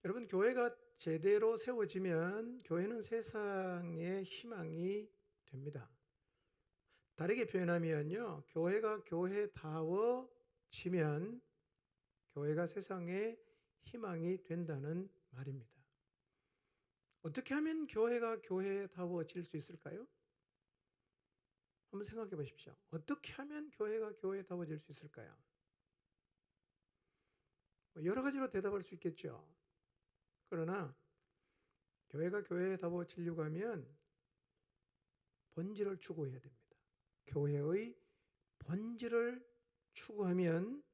여러분, 교회가 제대로 세워지면 교회는 세상의 희망이 됩니다. 다르게 표현하면요, 교회가 교회다워지면 교회가 세상의 희망이 된다는 말입니다. 어떻게 하면 교회가 교회다워질 수 있을까요? 한번 생각해 보십시오. 어떻게 하면 교회가 교회다워질 수 있을까요? 여러 가지로 대답할 수 있겠죠. 그러나 교회가 교회다워지려고 하면 본질을 추구해야 됩니다. 교회의 본질을 추구하면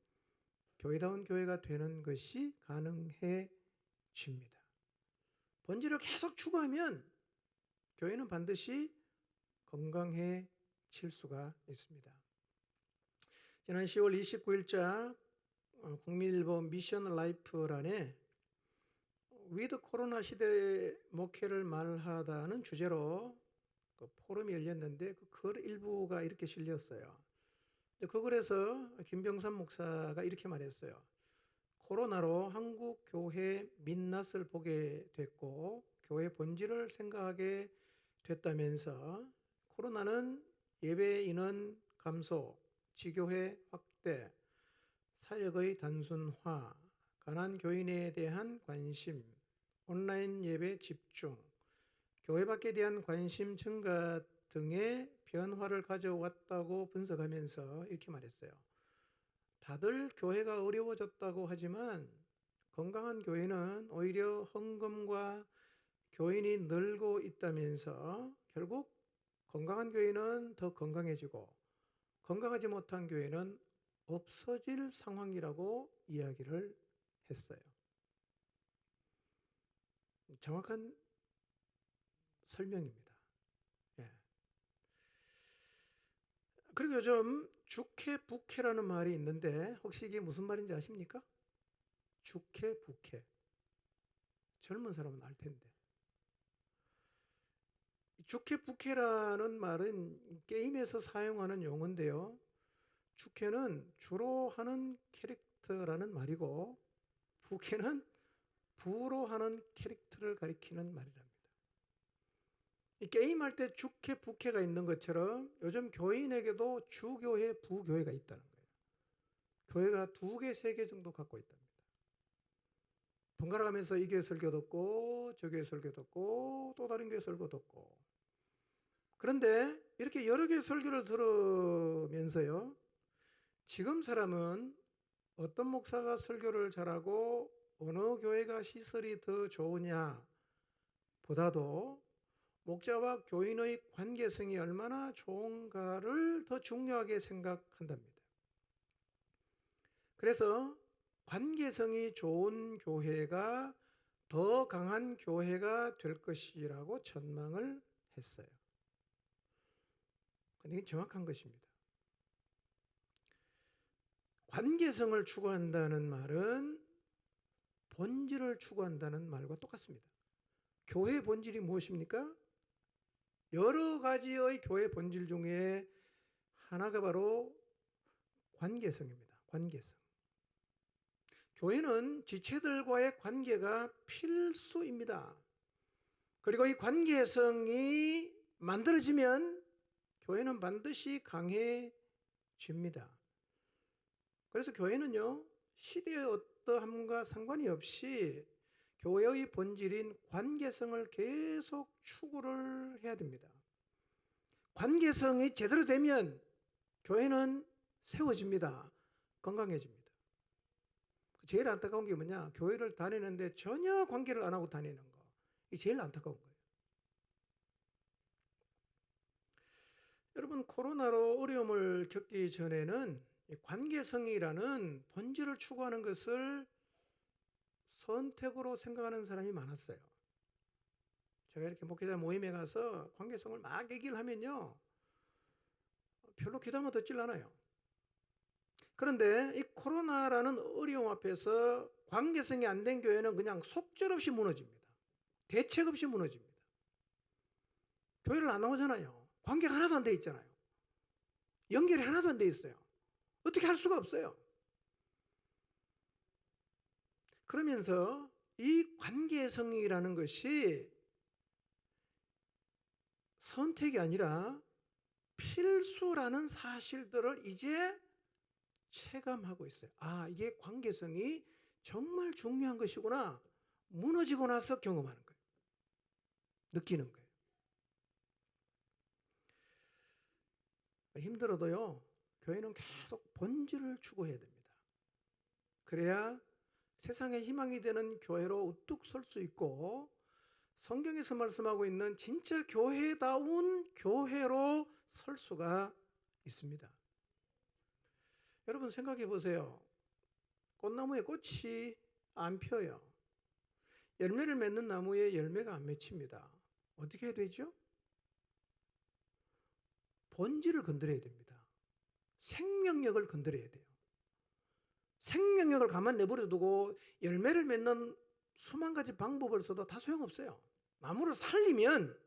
교회다운 교회가 되는 것이 가능해집니다. 본질을 계속 추구하면 교회는 반드시 건강해질 수가 있습니다. 지난 10월 29일자 국민일보 미션 라이프란에 위드 코로나 시대 목회를 말하다는 주제로 그 포럼이 열렸는데 그 글 일부가 이렇게 실렸어요. 그 글에서 김병삼 목사가 이렇게 말했어요. 코로나로 한국 교회 민낯을 보게 됐고 교회 본질을 생각하게 됐다면서 코로나는 예배 인원 감소, 지교회 확대, 사역의 단순화, 가난 교인에 대한 관심, 온라인 예배 집중, 교회 밖에 대한 관심 증가 등의 변화를 가져왔다고 분석하면서 이렇게 말했어요. 다들 교회가 어려워졌다고 하지만 건강한 교회는 오히려 헌금과 교인이 늘고 있다면서 결국 건강한 교회는 더 건강해지고 건강하지 못한 교회는 없어질 상황이라고 이야기를 했어요. 정확한 설명입니다. 예. 그리고 요즘 주캐 부캐라는 말이 있는데 혹시 이게 무슨 말인지 아십니까? 주캐 부캐. 젊은 사람은 알 텐데. 주캐 부캐라는 말은 게임에서 사용하는 용어인데요. 주캐는 주로 하는 캐릭터라는 말이고 부캐는 부로 하는 캐릭터를 가리키는 말이랍니다. 이 게임할 때 주캐 부캐가 있는 것처럼 요즘 교인에게도 주교회 부교회가 있다는 거예요. 교회가 2개, 3개 정도 갖고 있답니다. 번갈아 가면서 이 교회 설교 듣고 저 교회 설교 듣고 또 다른 교회 설교 듣고 그런데 이렇게 여러 개의 설교를 들으면서요, 지금 사람은 어떤 목사가 설교를 잘하고 어느 교회가 시설이 더 좋으냐 보다도 목자와 교인의 관계성이 얼마나 좋은가를 더 중요하게 생각한답니다. 그래서 관계성이 좋은 교회가 더 강한 교회가 될 것이라고 전망을 했어요. 이게 정확한 것입니다. 관계성을 추구한다는 말은 본질을 추구한다는 말과 똑같습니다. 교회의 본질이 무엇입니까? 여러 가지의 교회 본질 중에 하나가 바로 관계성입니다. 관계성. 교회는 지체들과의 관계가 필수입니다. 그리고 이 관계성이 만들어지면 교회는 반드시 강해집니다. 그래서 교회는요, 시대의 어떠함과 상관이 없이 교회의 본질인 관계성을 계속 추구를 해야 됩니다. 관계성이 제대로 되면 교회는 세워집니다. 건강해집니다. 제일 안타까운 게 뭐냐? 교회를 다니는데 전혀 관계를 안 하고 다니는 거. 이게 제일 안타까운 거예요. 여러분, 코로나로 어려움을 겪기 전에는 관계성이라는 본질을 추구하는 것을 선택으로 생각하는 사람이 많았어요. 제가 이렇게 목회자 모임에 가서 관계성을 막 얘기를 하면요, 별로 귀담아 듣질 않아요. 그런데 이 코로나라는 어려움 앞에서 관계성이 안 된 교회는 그냥 속절없이 무너집니다. 대책 없이 무너집니다. 교회를 안 나오잖아요. 관계가 하나도 안 돼 있잖아요. 연결이 하나도 안 돼 있어요. 어떻게 할 수가 없어요. 그러면서 이 관계성이라는 것이 선택이 아니라 필수라는 사실들을 이제 체감하고 있어요. 아, 이게 관계성이 정말 중요한 것이구나. 무너지고 나서 경험하는 거예요. 느끼는 거예요. 힘들어도요, 교회는 계속 본질을 추구해야 됩니다. 그래야 세상에 희망이 되는 교회로 우뚝 설 수 있고, 성경에서 말씀하고 있는 진짜 교회다운 교회로 설 수가 있습니다. 여러분 생각해 보세요. 꽃나무에 꽃이 안 펴요. 열매를 맺는 나무에 열매가 안 맺힙니다. 어떻게 해야 되죠? 본질을 건드려야 됩니다. 생명력을 건드려야 돼요. 생명력을 가만 내버려 두고 열매를 맺는 수만 가지 방법을 써도 다 소용없어요. 나무를 살리면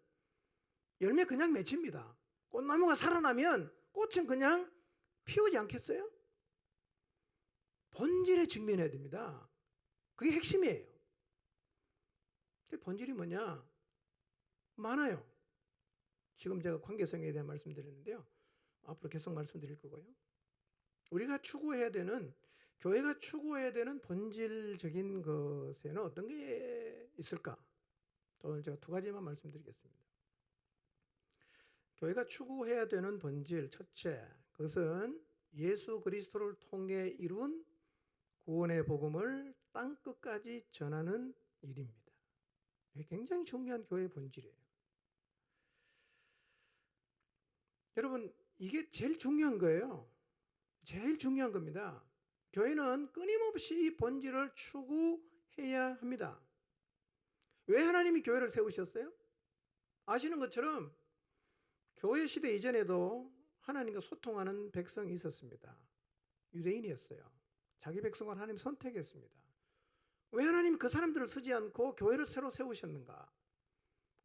열매 그냥 맺힙니다. 꽃나무가 살아나면 꽃은 그냥 피우지 않겠어요? 본질에 직면해야 됩니다. 그게 핵심이에요. 본질이 뭐냐? 많아요. 지금 제가 관계성에 대한 말씀드렸는데요. 앞으로 계속 말씀드릴 거고요. 우리가 추구해야 되는, 교회가 추구해야 되는 본질적인 것에는 어떤 게 있을까? 오늘 제가 두 가지만 말씀드리겠습니다. 교회가 추구해야 되는 본질, 첫째, 그것은 예수 그리스도를 통해 이룬 구원의 복음을 땅끝까지 전하는 일입니다. 이게 굉장히 중요한 교회의 본질이에요. 여러분, 이게 제일 중요한 거예요. 제일 중요한 겁니다. 교회는 끊임없이 이 본질을 추구해야 합니다. 왜 하나님이 교회를 세우셨어요? 아시는 것처럼 교회 시대 이전에도 하나님과 소통하는 백성이 있었습니다. 유대인이었어요. 자기 백성을 하나님 선택했습니다. 왜 하나님 그 사람들을 쓰지 않고 교회를 새로 세우셨는가?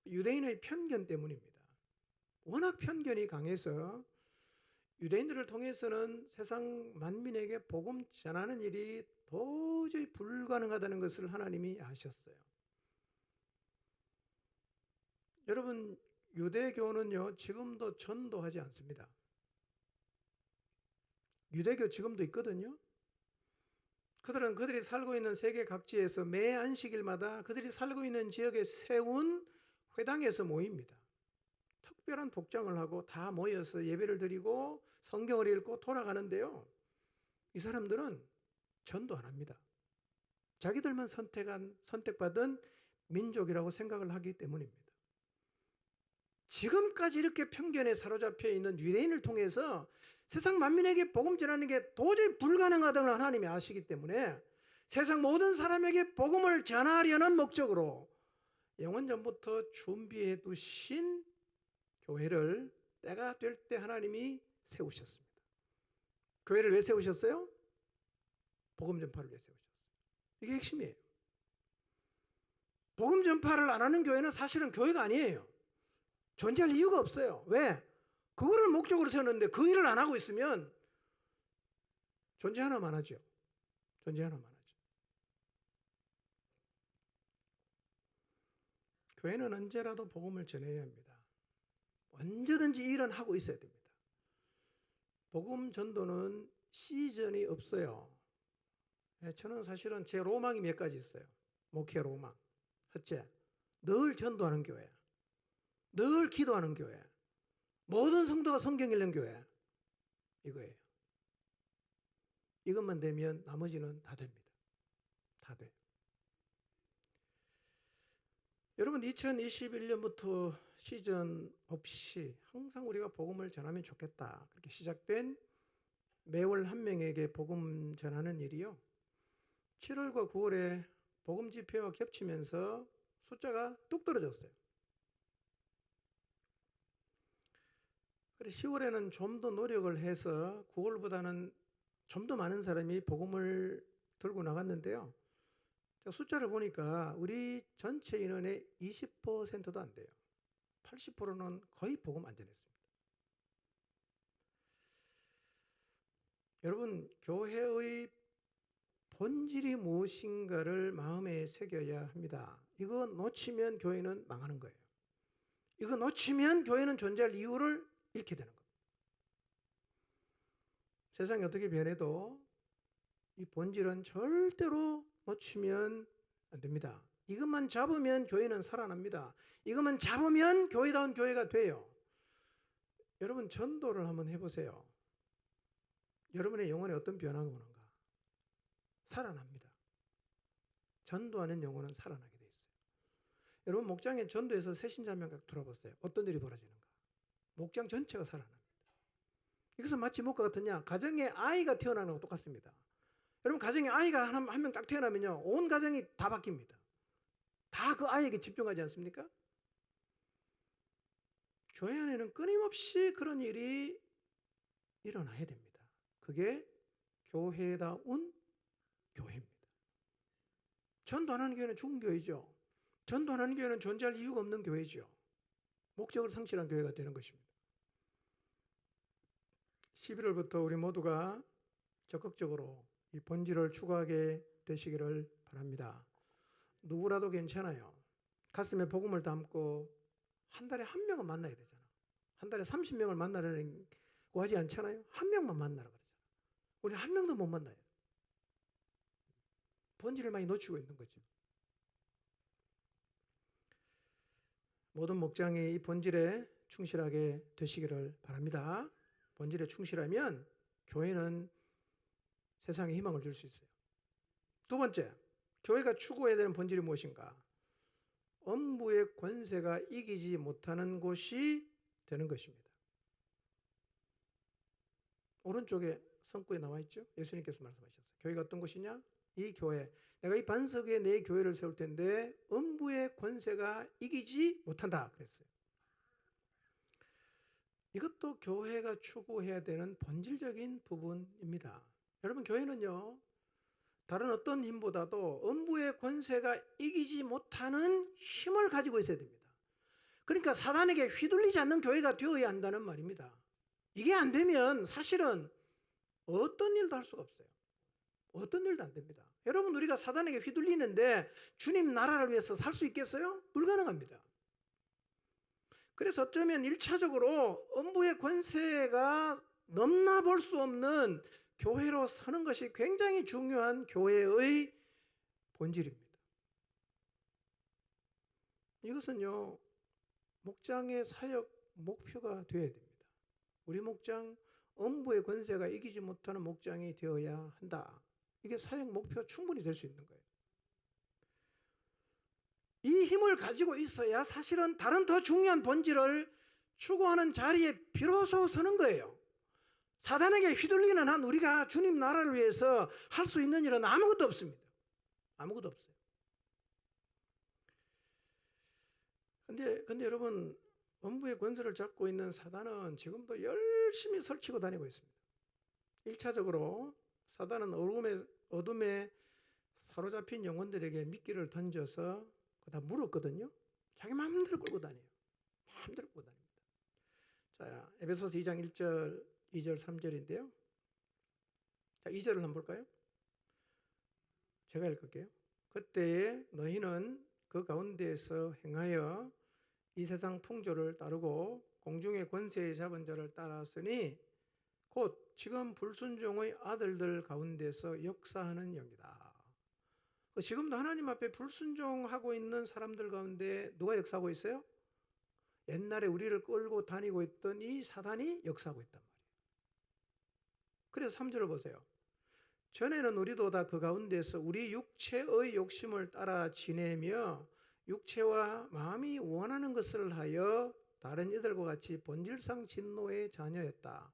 유대인의 편견 때문입니다. 워낙 편견이 강해서 유대인들을 통해서는 세상 만민에게 복음 전하는 일이 도저히 불가능하다는 것을 하나님이 아셨어요. 여러분, 유대교는요, 지금도 전도하지 않습니다. 유대교 지금도 있거든요. 그들은 그들이 살고 있는 세계 각지에서 매 안식일마다 그들이 살고 있는 지역에 세운 회당에서 모입니다. 특별한 복장을 하고 다 모여서 예배를 드리고 성경을 읽고 돌아가는데요. 이 사람들은 전도 안 합니다. 자기들만 선택받은 민족이라고 생각을 하기 때문입니다. 지금까지 이렇게 편견에 사로잡혀 있는 유대인을 통해서 세상 만민에게 복음 전하는 게 도저히 불가능하다는 걸 하나님이 아시기 때문에 세상 모든 사람에게 복음을 전하려는 목적으로 영원전부터 준비해 두신 교회를 때가 될 때 하나님이 세우셨습니다. 교회를 왜 세우셨어요? 복음 전파를 위해 세우셨어요. 이게 핵심이에요. 복음 전파를 안 하는 교회는 사실은 교회가 아니에요. 존재할 이유가 없어요. 왜? 그거를 목적으로 세웠는데 그 일을 안 하고 있으면 존재 하나만 하죠. 존재 하나만 하죠. 교회는 언제라도 복음을 전해야 합니다. 언제든지 일은 하고 있어야 됩니다. 복음 전도는 시즌이 없어요. 저는 사실은 제 로망이 몇 가지 있어요. 목회 로망. 첫째, 늘 전도하는 교회. 늘 기도하는 교회. 모든 성도가 성경 읽는 교회. 이거예요. 이것만 되면 나머지는 다 됩니다. 다 돼요. 여러분, 2021년부터 시즌 없이 항상 우리가 복음을 전하면 좋겠다. 그렇게 시작된 매월 한 명에게 복음 전하는 일이요. 7월과 9월에 복음 집회와 겹치면서 숫자가 뚝 떨어졌어요. 그래서 10월에는 좀 더 노력을 해서 9월보다는 좀 더 많은 사람이 복음을 들고 나갔는데요. 제가 숫자를 보니까 우리 전체 인원의 20%도 안 돼요. 80%는 거의 복음 안 전했습니다. 여러분, 교회의 본질이 무엇인가를 마음에 새겨야 합니다. 이거 놓치면 교회는 망하는 거예요. 이거 놓치면 교회는 존재할 이유를 잃게 되는 거예요. 세상이 어떻게 변해도 이 본질은 절대로 놓치면 안 됩니다. 이것만 잡으면 교회는 살아납니다. 이것만 잡으면 교회다운 교회가 돼요. 여러분 전도를 한번 해보세요. 여러분의 영혼에 어떤 변화가 오는가? 살아납니다. 전도하는 영혼은 살아나게 돼 있어요. 여러분 목장에 전도해서 새신자 한 명 돌아보세요. 어떤 일이 벌어지는가? 목장 전체가 살아납니다. 이것은 마치 무엇과 같으냐? 가정에 아이가 태어나는 것과 똑같습니다. 여러분 가정에 아이가 한 명 딱 태어나면요, 온 가정이 다 바뀝니다. 다 그 아이에게 집중하지 않습니까? 교회 안에는 끊임없이 그런 일이 일어나야 됩니다. 그게 교회다운 교회입니다. 전도 안 하는 교회는 죽은 교회죠. 전도 안 하는 교회는 존재할 이유가 없는 교회죠. 목적을 상실한 교회가 되는 것입니다. 11월부터 우리 모두가 적극적으로 이 본질을 추구하게 되시기를 바랍니다. 누구라도 괜찮아요. 가슴에 복음을 담고 한 달에 한 명은 만나야 되잖아. 한 달에 30명을 만나려고 하지 않잖아요. 한 명만 만나라 그러잖아. 우리 한 명도 못 만나요. 본질을 많이 놓치고 있는 거죠. 모든 목장이 이 본질에 충실하게 되시기를 바랍니다. 본질에 충실하면 교회는 세상에 희망을 줄 수 있어요. 두 번째, 교회가 추구해야 되는 본질이 무엇인가? 엄부의 권세가 이기지 못하는 곳이 되는 것입니다. 오른쪽에 성구에 나와 있죠? 예수님께서 말씀하셨어요. 교회가 어떤 곳이냐? 이 교회. 내가 이 반석 위에 내 교회를 세울 텐데 엄부의 권세가 이기지 못한다 그랬어요. 이것도 교회가 추구해야 되는 본질적인 부분입니다. 여러분 교회는요, 다른 어떤 힘보다도 엄부의 권세가 이기지 못하는 힘을 가지고 있어야 됩니다. 그러니까 사단에게 휘둘리지 않는 교회가 되어야 한다는 말입니다. 이게 안 되면 사실은 어떤 일도 할 수가 없어요. 어떤 일도 안 됩니다. 여러분 우리가 사단에게 휘둘리는데 주님 나라를 위해서 살 수 있겠어요? 불가능합니다. 그래서 어쩌면 1차적으로 엄부의 권세가 넘나볼 수 없는 교회로 서는 것이 굉장히 중요한 교회의 본질입니다. 이것은요, 목장의 사역 목표가 되어야 됩니다. 우리 목장 엄부의 권세가 이기지 못하는 목장이 되어야 한다. 이게 사역 목표 충분히 될 수 있는 거예요. 이 힘을 가지고 있어야 사실은 다른 더 중요한 본질을 추구하는 자리에 비로소 서는 거예요. 사단에게 휘둘리는 한 우리가 주님 나라를 위해서 할 수 있는 일은 아무것도 없습니다. 아무것도 없어요. 근데 여러분, 엄부의 권세를 잡고 있는 사단은 지금도 열심히 설치고 다니고 있습니다. 1차적으로 사단은 어둠에 사로잡힌 영혼들에게 미끼를 던져서 다 물었거든요. 자기 마음대로 끌고 다녀요. 마음대로 끌고 다닙니다. 자, 에베소서 2장 1절, 2절, 3절인데요. 자, 2절을 한번 볼까요? 제가 읽을게요. 그때에 너희는 그 가운데에서 행하여 이 세상 풍조를 따르고 공중의 권세에 잡은 자를 따랐으니 곧 지금 불순종의 아들들 가운데서 역사하는 영이다. 지금도 하나님 앞에 불순종하고 있는 사람들 가운데 누가 역사하고 있어요? 옛날에 우리를 끌고 다니고 있던 이 사단이 역사하고 있단 말이에요. 그래서 3절을 보세요. 전에는 우리도 다 그 가운데서 우리 육체의 욕심을 따라 지내며 육체와 마음이 원하는 것을 하여 다른 이들과 같이 본질상 진노의 자녀였다.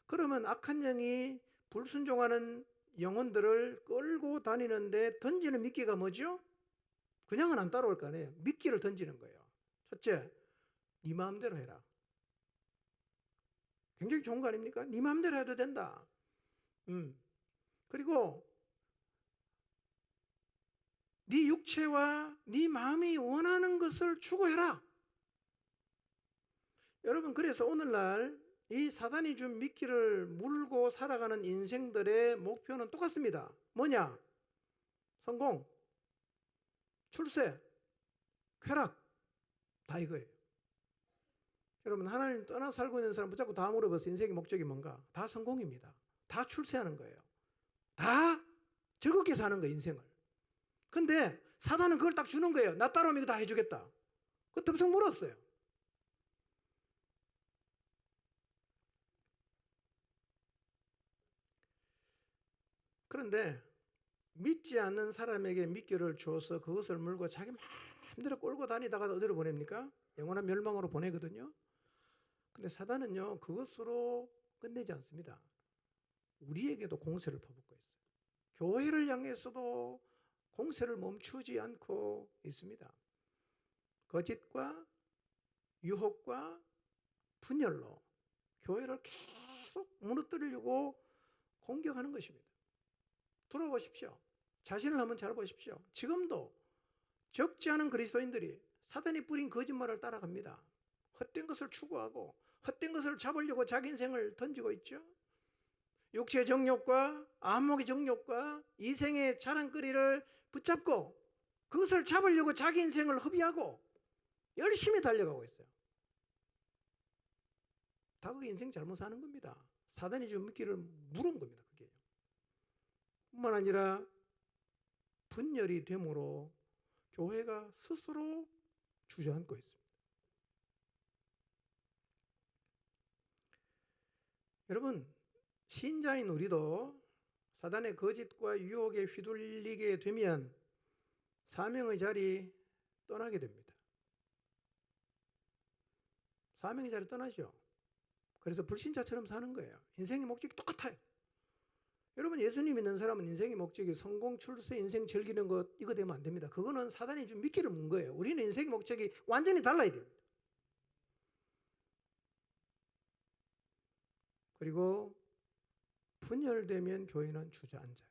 그러면 악한 영이 불순종하는 영혼들을 끌고 다니는데 던지는 미끼가 뭐죠? 그냥은 안 따라올 거 아니에요. 미끼를 던지는 거예요. 첫째, 네 마음대로 해라. 굉장히 좋은 거 아닙니까? 네 마음대로 해도 된다. 그리고 네 육체와 네 마음이 원하는 것을 추구해라. 여러분, 그래서 오늘날 이 사단이 준 미끼를 물고 살아가는 인생들의 목표는 똑같습니다. 뭐냐? 성공, 출세, 쾌락, 다 이거예요. 여러분, 하나님 떠나 살고 있는 사람 붙잡고 다 물어봐서 인생의 목적이 뭔가? 다 성공입니다. 다 출세하는 거예요. 다 즐겁게 사는 거예요, 인생을. 근데 사단은 그걸 딱 주는 거예요. 나 따라오면 이거 다 해주겠다. 그 덤성 물었어요. 그런데 믿지 않는 사람에게 미끼를 줘서 그것을 물고 자기 마음대로 끌고 다니다가 어디로 보냅니까? 영원한 멸망으로 보내거든요. 근데 사단은요, 그것으로 끝내지 않습니다. 우리에게도 공세를 퍼붓고 있어요. 교회를 향해서도 공세를 멈추지 않고 있습니다. 거짓과 유혹과 분열로 교회를 계속 무너뜨리려고 공격하는 것입니다. 들어보십시오. 자신을 한번 잘 보십시오. 지금도 적지 않은 그리스도인들이 사단이 뿌린 거짓말을 따라갑니다. 헛된 것을 추구하고 헛된 것을 잡으려고 자기 인생을 던지고 있죠. 육체의 정욕과 안목의 정욕과 이생의 자랑거리를 붙잡고 그것을 잡으려고 자기 인생을 허비하고 열심히 달려가고 있어요. 다 그게 인생 잘못 사는 겁니다. 사단이 준 미끼를 물은 겁니다. 그게. 뿐만 아니라 분열이 되므로 교회가 스스로 주저앉고 있습니다. 여러분, 신자인 우리도 사단의 거짓과 유혹에 휘둘리게 되면 사명의 자리 떠나게 됩니다. 사명의 자리 떠나죠. 그래서 불신자처럼 사는 거예요. 인생의 목적이 똑같아요. 여러분, 예수님 믿는 사람은 인생의 목적이 성공, 출세, 인생 즐기는 것 이거 되면 안 됩니다. 그거는 사단이 준 미끼를 문 거예요. 우리는 인생의 목적이 완전히 달라야 됩니다. 그리고 분열되면 교회는 주저앉아요.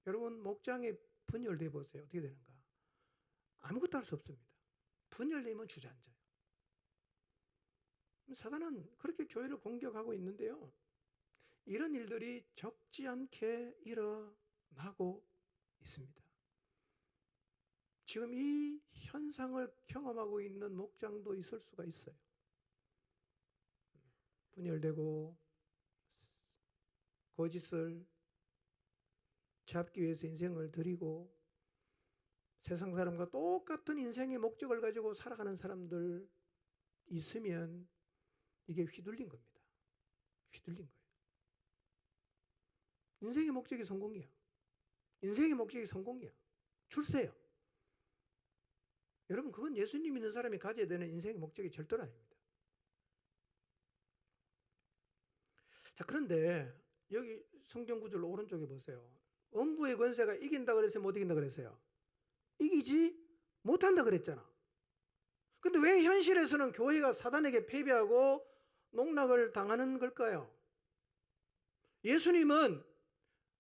여러분, 목장에 분열돼 보세요. 어떻게 되는가? 아무것도 할 수 없습니다. 분열되면 주저앉아요. 사단은 그렇게 교회를 공격하고 있는데요. 이런 일들이 적지 않게 일어나고 있습니다. 지금 이 현상을 경험하고 있는 목장도 있을 수가 있어요. 분열되고 거짓을 잡기 위해서 인생을 드리고 세상 사람과 똑같은 인생의 목적을 가지고 살아가는 사람들 있으면 이게 휘둘린 겁니다. 휘둘린 거예요. 인생의 목적이 성공이야. 인생의 목적이 성공이야. 출세야. 여러분, 그건 예수님 믿는 사람이 가져야 되는 인생의 목적이 절대로 아닙니다. 자, 그런데 여기 성경 구절 오른쪽에 보세요. 음부의 권세가 이긴다 그랬어요? 못 이긴다 그랬어요? 이기지 못한다 그랬잖아. 근데 왜 현실에서는 교회가 사단에게 패배하고 농락을 당하는 걸까요? 예수님은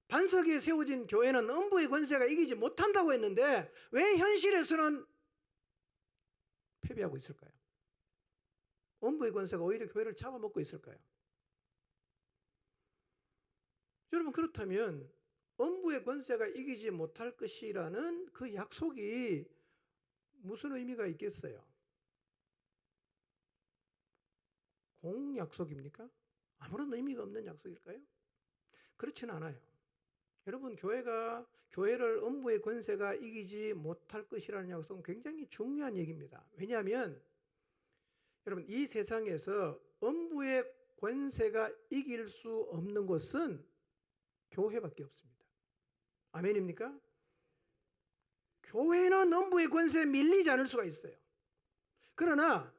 반석 위에 세워진 교회는 음부의 권세가 이기지 못한다고 했는데 왜 현실에서는 패배하고 있을까요? 음부의 권세가 오히려 교회를 잡아먹고 있을까요? 여러분, 그렇다면 음부의 권세가 이기지 못할 것이라는 그 약속이 무슨 의미가 있겠어요? 공약속입니까? 아무런 의미가 없는 약속일까요? 그렇지는 않아요. 여러분, 교회를 음부의 권세가 이기지 못할 것이라는 약속은 굉장히 중요한 얘기입니다. 왜냐하면 여러분, 이 세상에서 음부의 권세가 이길 수 없는 것은 교회밖에 없습니다. 아멘입니까? 교회는 음부의 권세에 밀리지 않을 수가 있어요. 그러나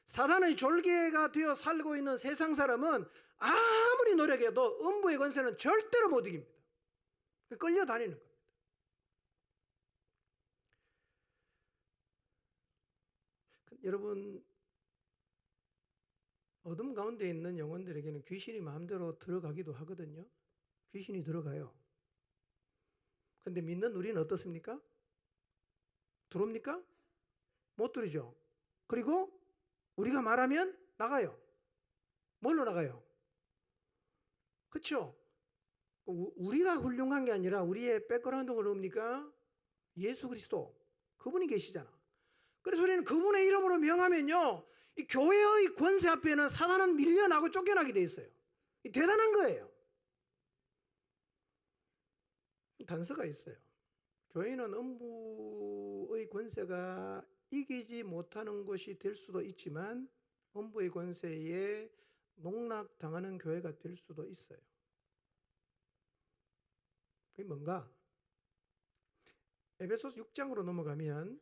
사단의 졸개가 되어 살고 있는 세상 사람은 아무리 노력해도 음부의 권세는 절대로 못 이깁니다. 끌려다니는 겁니다. 여러분, 어둠 가운데 있는 영혼들에게는 귀신이 마음대로 들어가기도 하거든요. 귀신이 들어가요. 근데 믿는 우리는 어떻습니까? 들어옵니까? 못 들이죠. 그리고 우리가 말하면 나가요. 뭘로 나가요? 그렇죠? 우리가 훌륭한 게 아니라 우리의 백그라운드가 뭡니까? 예수 그리스도 그분이 계시잖아. 그래서 우리는 그분의 이름으로 명하면요, 이 교회의 권세 앞에는 사단은 밀려나고 쫓겨나게 돼 있어요. 대단한 거예요. 단서가 있어요. 교회는 음부의 권세가 이기지 못하는 것이 될 수도 있지만 음부의 권세에 농락당하는 교회가 될 수도 있어요. 그게 뭔가? 에베소서 6장으로 넘어가면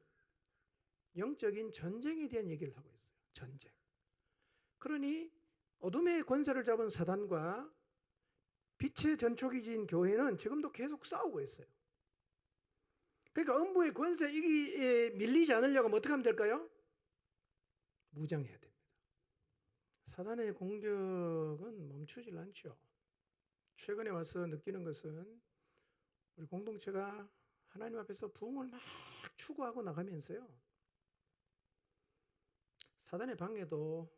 영적인 전쟁에 대한 얘기를 하고 있어요. 전쟁. 그러니 어둠의 권세를 잡은 사단과 빛의 전초기 진 교회는 지금도 계속 싸우고 있어요. 그러니까 음부의 권세에 밀리지 않으려고 어떻게 하면 될까요? 무장해야 됩니다. 사단의 공격은 멈추질 않죠. 최근에 와서 느끼는 것은 우리 공동체가 하나님 앞에서 부흥을 막 추구하고 나가면서요, 사단의 방해도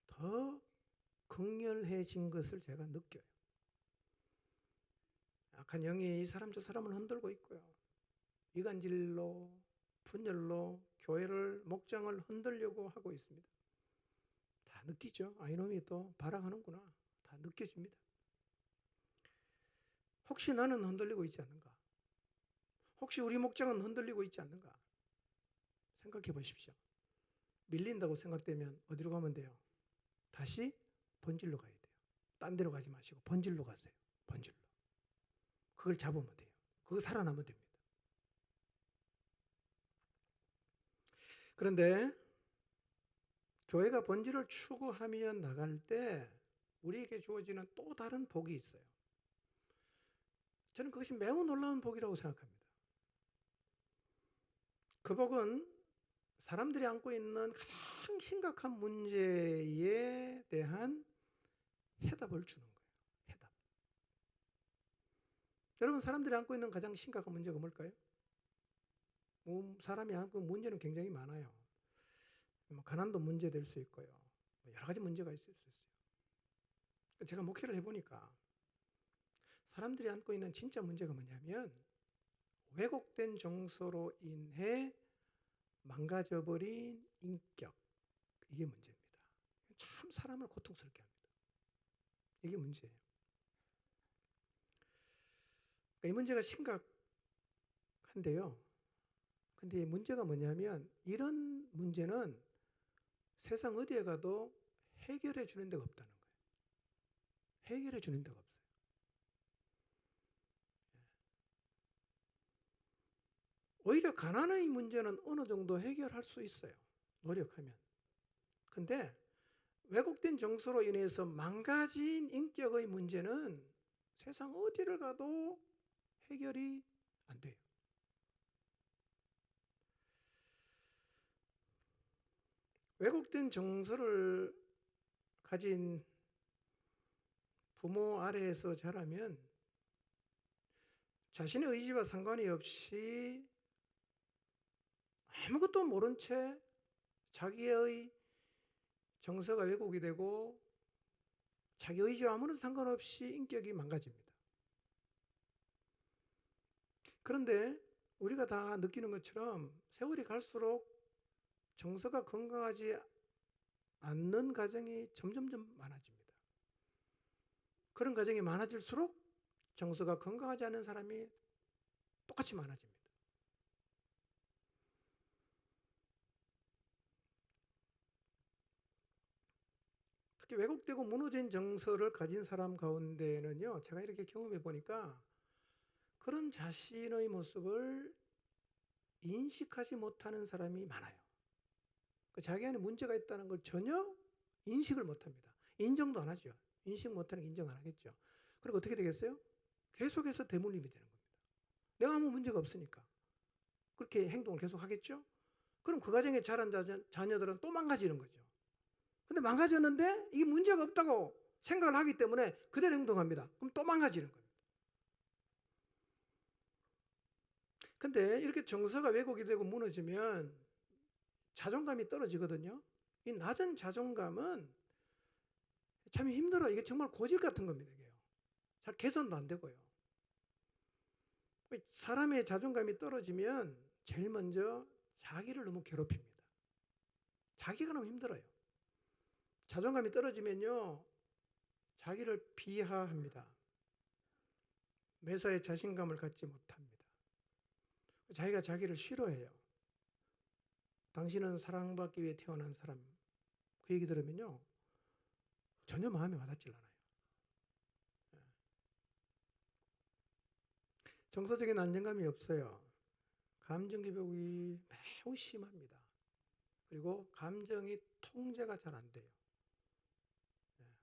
더 극렬해진 것을 제가 느껴요. 악한 영이 이 사람 저 사람을 흔들고 있고요. 이간질로 분열로 교회를 목장을 흔들려고 하고 있습니다. 다 느끼죠. 이놈이 또 발악하는구나. 다 느껴집니다. 혹시 나는 흔들리고 있지 않는가? 혹시 우리 목장은 흔들리고 있지 않는가? 생각해 보십시오. 밀린다고 생각되면 어디로 가면 돼요? 다시 본질로 가야 돼요. 딴 데로 가지 마시고 본질로 가세요. 본질로. 그걸 잡으면 돼요. 그거 살아나면 됩니다. 그런데 교회가 본질을 추구하며 나갈 때 우리에게 주어지는 또 다른 복이 있어요. 저는 그것이 매우 놀라운 복이라고 생각합니다. 그 복은 사람들이 안고 있는 가장 심각한 문제에 대한 해답을 주는 거예요. 해답. 여러분, 사람들이 안고 있는 가장 심각한 문제가 뭘까요? 사람이 안고 있는 문제는 굉장히 많아요. 가난도 문제될 수 있고요. 여러 가지 문제가 있을 수 있어요. 제가 목회를 해보니까 사람들이 안고 있는 진짜 문제가 뭐냐면 왜곡된 정서로 인해 망가져버린 인격, 이게 문제입니다. 참 사람을 고통스럽게 합니다. 이게 문제예요. 이 문제가 심각한데요. 근데 문제가 뭐냐면 이런 문제는 세상 어디에 가도 해결해 주는 데가 없다는 거예요. 해결해 주는 데가 없어요. 오히려 가난의 문제는 어느 정도 해결할 수 있어요. 노력하면. 근데 왜곡된 정서로 인해서 망가진 인격의 문제는 세상 어디를 가도 해결이 안 돼요. 왜곡된 정서를 가진 부모 아래에서 자라면 자신의 의지와 상관이 없이 아무것도 모른 채 자기의 정서가 왜곡이 되고 자기 의지와 아무런 상관없이 인격이 망가집니다. 그런데 우리가 다 느끼는 것처럼 세월이 갈수록 정서가 건강하지 않는 가정이 점점점 많아집니다. 그런 가정이 많아질수록 정서가 건강하지 않은 사람이 똑같이 많아집니다. 특히 왜곡되고 무너진 정서를 가진 사람 가운데는요, 제가 이렇게 경험해 보니까 그런 자신의 모습을 인식하지 못하는 사람이 많아요. 자기 안에 문제가 있다는 걸 전혀 인식을 못합니다. 인정도 안 하죠. 인식 못하는 게 인정 안 하겠죠. 그리고 어떻게 되겠어요? 계속해서 대물림이 되는 겁니다. 내가 아무 문제가 없으니까 그렇게 행동을 계속 하겠죠. 그럼 그 가정에 자란 자녀들은 또 망가지는 거죠. 근데 망가졌는데 이게 문제가 없다고 생각을 하기 때문에 그대로 행동합니다. 그럼 또 망가지는 겁니다. 근데 이렇게 정서가 왜곡이 되고 무너지면 자존감이 떨어지거든요. 이 낮은 자존감은 참 힘들어요. 이게 정말 고질 같은 겁니다. 이게요. 잘 개선도 안 되고요. 사람의 자존감이 떨어지면 제일 먼저 자기를 너무 괴롭힙니다. 자기가 너무 힘들어요. 자존감이 떨어지면요, 자기를 비하합니다. 매사에 자신감을 갖지 못합니다. 자기가 자기를 싫어해요. 당신은 사랑받기 위해 태어난 사람. 그 얘기 들으면요, 전혀 마음에 와닿질 않아요. 정서적인 안정감이 없어요. 감정 기복이 매우 심합니다. 그리고 감정이 통제가 잘 안 돼요.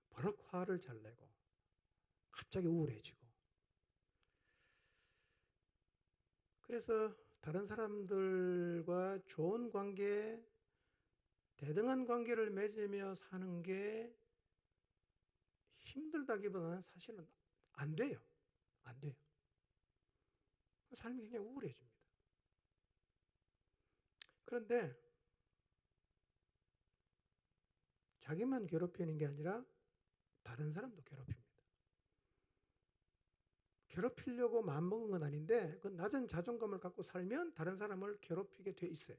버럭 화를 잘 내고 갑자기 우울해지고. 그래서 다른 사람들과 좋은 관계, 대등한 관계를 맺으며 사는 게 힘들다기보다는 사실은 안 돼요. 안 돼요. 삶이 굉장히 우울해집니다. 그런데 자기만 괴롭히는 게 아니라 다른 사람도 괴롭힙니다. 괴롭히려고 마음먹은 건 아닌데 그 낮은 자존감을 갖고 살면 다른 사람을 괴롭히게 돼 있어요.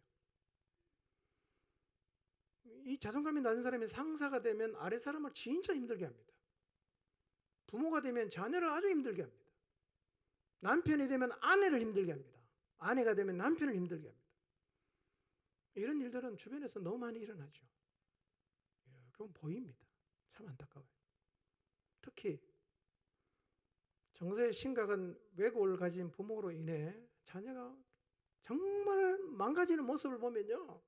이 자존감이 낮은 사람이 상사가 되면 아래 사람을 진짜 힘들게 합니다. 부모가 되면 자녀를 아주 힘들게 합니다. 남편이 되면 아내를 힘들게 합니다. 아내가 되면 남편을 힘들게 합니다. 이런 일들은 주변에서 너무 많이 일어나죠. 그건 보입니다. 참 안타까워요. 특히 정서의 심각한 왜곡을 가진 부모로 인해 자녀가 정말 망가지는 모습을 보면요,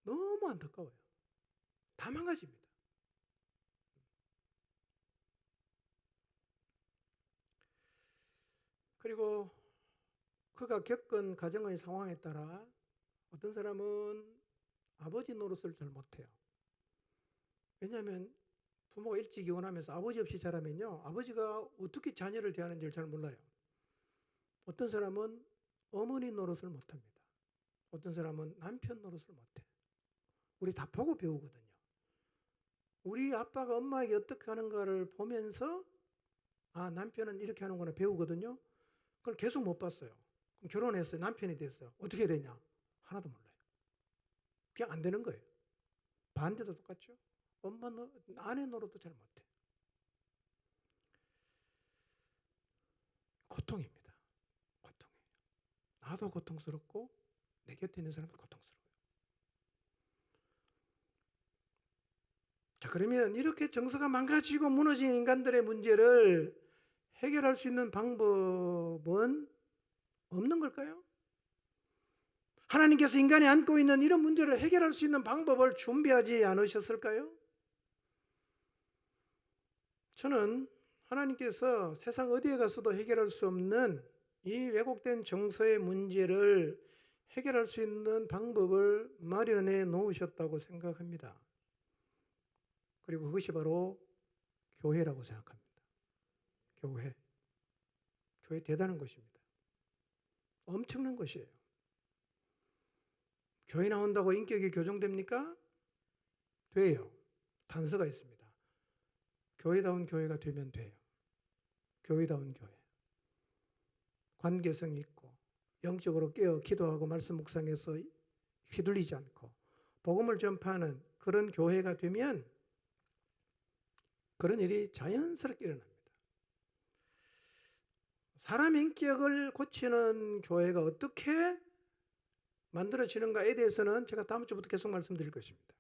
너무 안타까워요. 다 망가집니다. 그리고 그가 겪은 가정의 상황에 따라 어떤 사람은 아버지 노릇을 잘 못해요. 왜냐하면 부모가 일찍 이혼하면서 아버지 없이 자라면요, 아버지가 어떻게 자녀를 대하는지를 잘 몰라요. 어떤 사람은 어머니 노릇을 못합니다. 어떤 사람은 남편 노릇을 못해. 우리 다 보고 배우거든요. 우리 아빠가 엄마에게 어떻게 하는가를 보면서 아, 남편은 이렇게 하는구나 배우거든요. 그걸 계속 못 봤어요. 그럼 결혼했어요. 남편이 됐어요. 어떻게 되냐? 하나도 몰라요. 그냥 안 되는 거예요. 반대도 똑같죠. 아내 노릇도 잘 못해. 고통입니다. 고통이에요. 나도 고통스럽고 내 곁에 있는 사람도 고통스러워요. 자, 그러면 이렇게 정서가 망가지고 무너진 인간들의 문제를 해결할 수 있는 방법은 없는 걸까요? 하나님께서 인간이 안고 있는 이런 문제를 해결할 수 있는 방법을 준비하지 않으셨을까요? 저는 하나님께서 세상 어디에 가서도 해결할 수 없는 이 왜곡된 정서의 문제를 해결할 수 있는 방법을 마련해 놓으셨다고 생각합니다. 그리고 그것이 바로 교회라고 생각합니다. 교회. 교회 대단한 것입니다. 엄청난 것이에요. 교회 나온다고 인격이 교정됩니까? 돼요. 단서가 있습니다. 교회다운 교회가 되면 돼요. 교회다운 교회. 관계성이 있고 영적으로 깨어 기도하고 말씀 묵상해서 휘둘리지 않고 복음을 전파하는 그런 교회가 되면 그런 일이 자연스럽게 일어납니다. 사람 인격을 고치는 교회가 어떻게 만들어지는가에 대해서는 제가 다음 주부터 계속 말씀드릴 것입니다.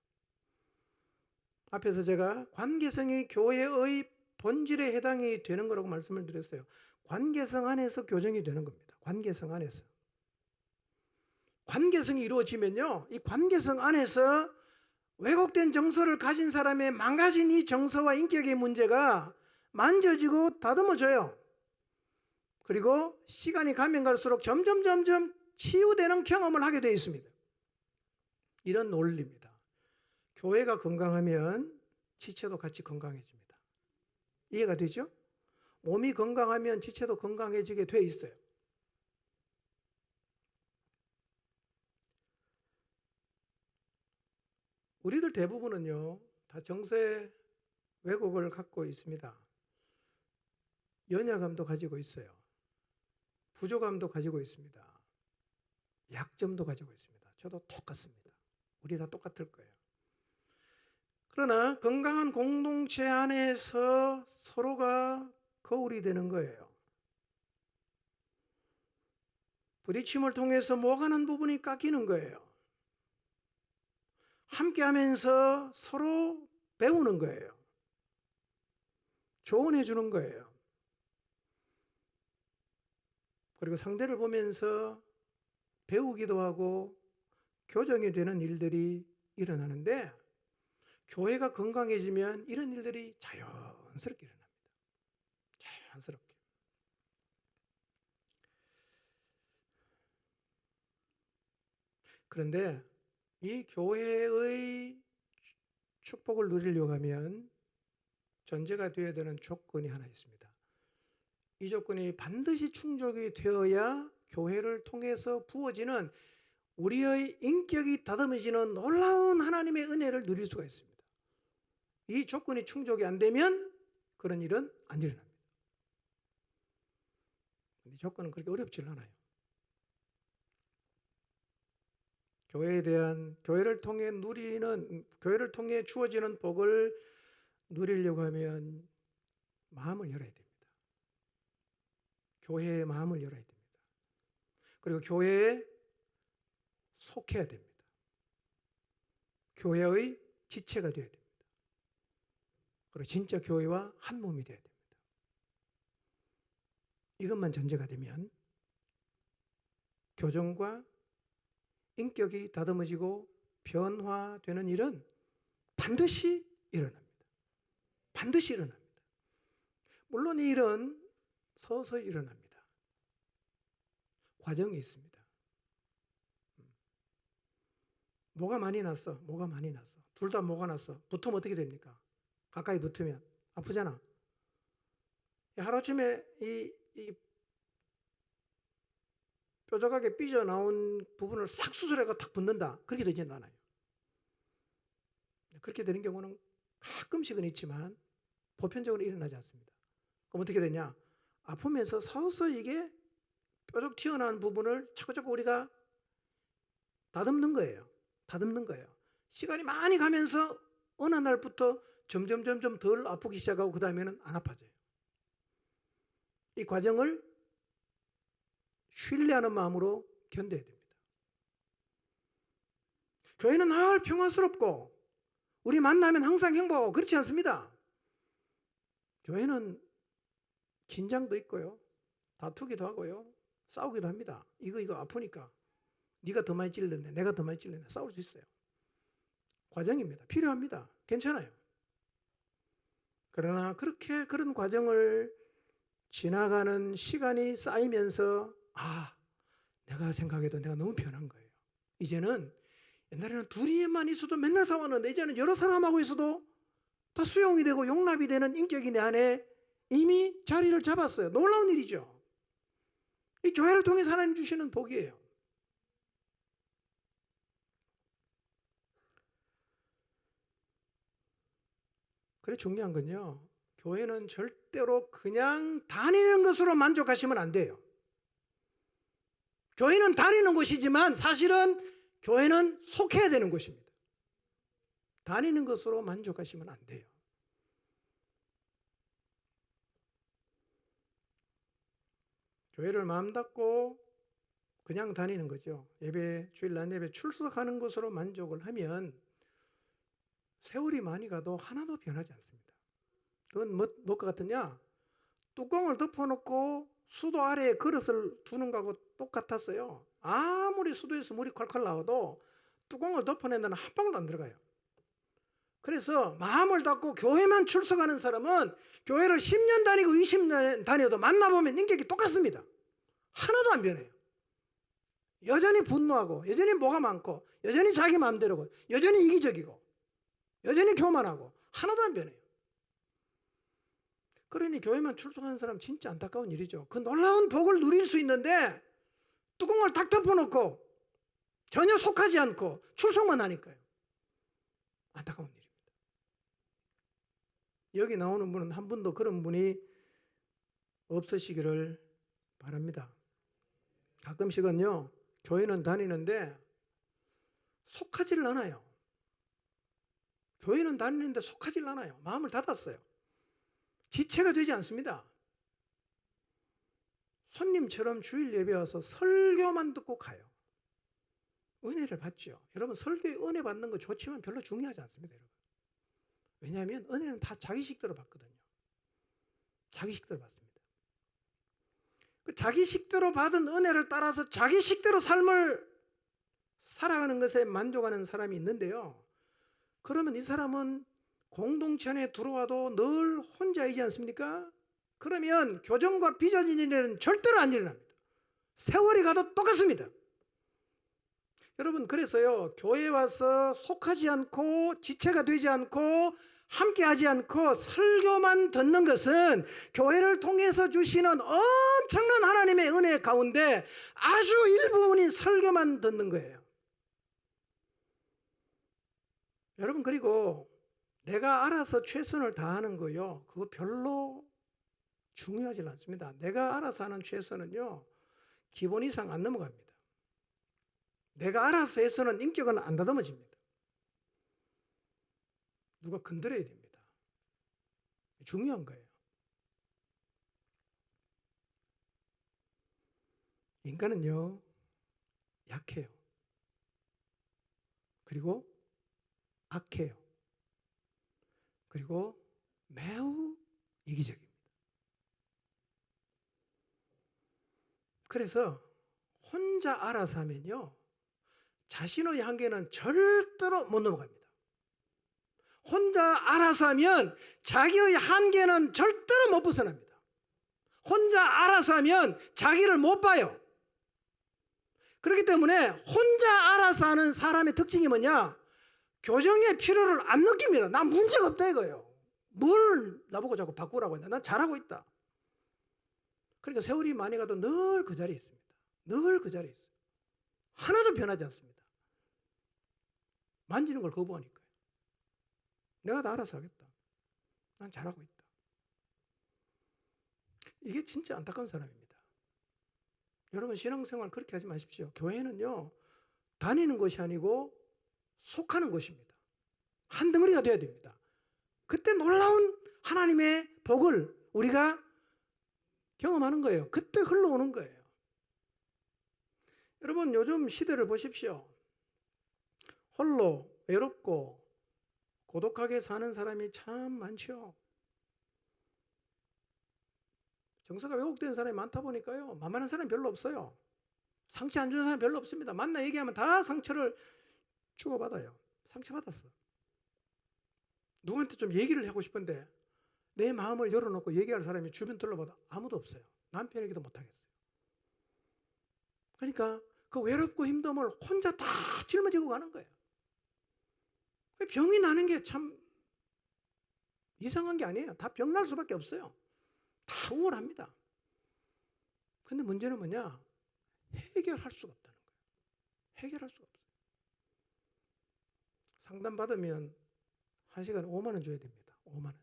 앞에서 제가 관계성이 교회의 본질에 해당이 되는 거라고 말씀을 드렸어요. 관계성 안에서 교정이 되는 겁니다. 관계성 안에서. 관계성이 이루어지면요, 이 관계성 안에서 왜곡된 정서를 가진 사람의 망가진 이 정서와 인격의 문제가 만져지고 다듬어져요. 그리고 시간이 가면 갈수록 점점 치유되는 경험을 하게 되어 있습니다. 이런 논리입니다. 교회가 건강하면 지체도 같이 건강해집니다. 이해가 되죠? 몸이 건강하면 지체도 건강해지게 돼 있어요. 우리들 대부분은요, 다 정서의 왜곡을 갖고 있습니다. 연약함도 가지고 있어요. 부족함도 가지고 있습니다. 약점도 가지고 있습니다. 저도 똑같습니다. 우리 다 똑같을 거예요. 그러나 건강한 공동체 안에서 서로가 거울이 되는 거예요. 부딪힘을 통해서 모아가는 부분이 깎이는 거예요. 함께 하면서 서로 배우는 거예요. 조언해 주는 거예요. 그리고 상대를 보면서 배우기도 하고 교정이 되는 일들이 일어나는데, 교회가 건강해지면 이런 일들이 자연스럽게 일어납니다. 자연스럽게. 그런데 이 교회의 축복을 누리려고 하면 전제가 되어야 되는 조건이 하나 있습니다. 이 조건이 반드시 충족이 되어야 교회를 통해서 부어지는 우리의 인격이 다듬어지는 놀라운 하나님의 은혜를 누릴 수가 있습니다. 이 조건이 충족이 안 되면 그런 일은 안 일어납니다. 이 조건은 그렇게 어렵지 않아요. 교회를 통해 주어지는 복을 누리려고 하면 마음을 열어야 됩니다. 교회의 마음을 열어야 됩니다. 그리고 교회에 속해야 됩니다. 교회의 지체가 되어야 됩니다. 그리고 진짜 교회와 한 몸이 되어야 됩니다. 이것만 전제가 되면 교정과 인격이 다듬어지고 변화되는 일은 반드시 일어납니다. 반드시 일어납니다. 물론 이 일은 서서히 일어납니다. 과정이 있습니다. 뭐가 많이 났어. 둘 다 뭐가 났어. 붙으면 어떻게 됩니까? 가까이 붙으면 아프잖아. 하루아침에 이 뾰족하게 삐져나온 부분을 싹 수술해가 탁 붙는다. 그렇게 되지는 않아요. 그렇게 되는 경우는 가끔씩은 있지만 보편적으로 일어나지 않습니다. 그럼 어떻게 되냐? 아프면서 서서히 이게 뾰족 튀어나온 부분을 자꾸자꾸 우리가 다듬는 거예요. 시간이 많이 가면서 어느 날부터 점점 덜 아프기 시작하고 그 다음에는 안 아파져요. 이 과정을 신뢰하는 마음으로 견뎌야 됩니다. 교회는 늘 평화스럽고 우리 만나면 항상 행복하고 그렇지 않습니다. 교회는 긴장도 있고요. 다투기도 하고요. 싸우기도 합니다. 이거 아프니까 네가 더 많이 찔렸네, 내가 더 많이 찔렸네. 싸울 수 있어요. 과정입니다. 필요합니다. 괜찮아요. 그러나 그런 과정을 지나가는 시간이 쌓이면서 내가 생각해도 내가 너무 변한 거예요. 이제는 옛날에는 둘이만 있어도 맨날 싸웠는데 이제는 여러 사람하고 있어도 다 수용이 되고 용납이 되는 인격이 내 안에 이미 자리를 잡았어요. 놀라운 일이죠. 이 교회를 통해서 하나님 주시는 복이에요. 그래 중요한 건요. 교회는 절대로 그냥 다니는 것으로 만족하시면 안 돼요. 교회는 다니는 곳이지만 사실은 교회는 속해야 되는 곳입니다. 다니는 것으로 만족하시면 안 돼요. 교회를 마음 닫고 그냥 다니는 거죠. 예배, 주일 날 예배 출석하는 것으로 만족을 하면 세월이 많이 가도 하나도 변하지 않습니다. 그건 뭐것 같으냐? 뚜껑을 덮어놓고 수도 아래에 그릇을 두는 거하고 똑같았어요. 아무리 수도에서 물이 콸콸 나와도 뚜껑을 덮어낸 데는 한 방울도 안 들어가요. 그래서 마음을 닫고 교회만 출석하는 사람은 교회를 10년 다니고 20년 다녀도 만나보면 인격이 똑같습니다. 하나도 안 변해요. 여전히 분노하고 여전히 뭐가 많고 여전히 자기 마음대로고 여전히 이기적이고 여전히 교만하고 하나도 안 변해요. 그러니 교회만 출석하는 사람 진짜 안타까운 일이죠. 그 놀라운 복을 누릴 수 있는데 뚜껑을 딱 덮어놓고 전혀 속하지 않고 출석만 하니까요. 안타까운 일입니다. 여기 나오는 분은 한 분도 그런 분이 없으시기를 바랍니다. 가끔씩은요, 교회는 다니는데 속하지를 않아요. 교회는 다니는데 속하지를 않아요. 마음을 닫았어요. 지체가 되지 않습니다. 손님처럼 주일 예배 와서 설교만 듣고 가요. 은혜를 받죠. 여러분, 설교에 은혜 받는 거 좋지만 별로 중요하지 않습니다, 여러분. 왜냐하면 은혜는 다 자기식대로 받거든요. 자기식대로 받습니다. 그 자기식대로 받은 은혜를 따라서 자기식대로 삶을 살아가는 것에 만족하는 사람이 있는데요. 그러면 이 사람은 공동체 안에 들어와도 늘 혼자이지 않습니까? 그러면 교정과 빚어진 일은 절대로 안 일어납니다. 세월이 가도 똑같습니다. 여러분, 그래서요, 교회에 와서 속하지 않고 지체가 되지 않고 함께하지 않고 설교만 듣는 것은 교회를 통해서 주시는 엄청난 하나님의 은혜 가운데 아주 일부분인 설교만 듣는 거예요. 여러분, 그리고 내가 알아서 최선을 다하는 거요, 그거 별로 중요하지 않습니다. 내가 알아서 하는 최선은요, 기본 이상 안 넘어갑니다. 내가 알아서 해서는 인격은 안 다듬어집니다. 누가 건드려야 됩니다. 중요한 거예요. 인간은요, 약해요. 그리고 악해요. 그리고 매우 이기적입니다. 그래서 혼자 알아서 하면요, 자신의 한계는 절대로 못 넘어갑니다. 혼자 알아서 하면 자기의 한계는 절대로 못 벗어납니다. 혼자 알아서 하면 자기를 못 봐요. 그렇기 때문에 혼자 알아서 하는 사람의 특징이 뭐냐? 교정의 필요를 안 느낍니다. 난 문제가 없다 이거예요. 뭘 나보고 자꾸 바꾸라고 했나? 난 잘하고 있다. 그러니까 세월이 많이 가도 늘 그 자리에 있습니다. 늘 그 자리에 있어요. 하나도 변하지 않습니다. 만지는 걸 거부하니까요. 내가 다 알아서 하겠다. 난 잘하고 있다. 이게 진짜 안타까운 사람입니다. 여러분, 신앙생활 그렇게 하지 마십시오. 교회는요, 다니는 것이 아니고 속하는 것입니다. 한 덩어리가 돼야 됩니다. 그때 놀라운 하나님의 복을 우리가 경험하는 거예요. 그때 흘러오는 거예요. 여러분, 요즘 시대를 보십시오. 홀로 외롭고 고독하게 사는 사람이 참 많죠. 정서가 왜곡된 사람이 많다 보니까요, 만만한 사람이 별로 없어요. 상처 안 주는 사람이 별로 없습니다. 만나 얘기하면 다 상처를 주고받아요. 상처받았어. 누구한테 좀 얘기를 하고 싶은데 내 마음을 열어놓고 얘기할 사람이 주변 둘러봐도 아무도 없어요. 남편에게도 못하겠어요. 그러니까 그 외롭고 힘듦을 혼자 다 짊어지고 가는 거예요. 병이 나는 게 참 이상한 게 아니에요. 다 병날 수밖에 없어요. 다 우울합니다. 근데 문제는 뭐냐? 해결할 수가 없다는 거예요. 해결할 수가 없어요. 상담 받으면 1시간에 5만 원 줘야 됩니다. 5만 원.